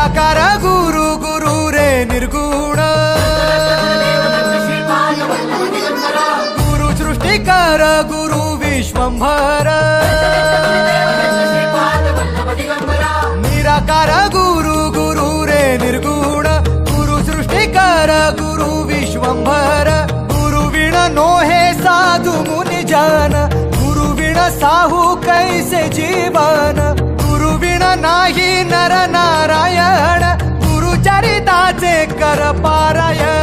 निराकार गुरु गुरु रे निर्गुण गुरु सृष्टिकर गुरु विश्वंभर निराकार गुरु गुरु रे निर्गुण गुरु सृष्टिकर गुरु विश्वंभर गुरु विण नोहे साधु मुनि जन गुरु विण साहू कैसे जीवन गुरु विण नाही नर नारायण गुरु चरिताचे कर पारायण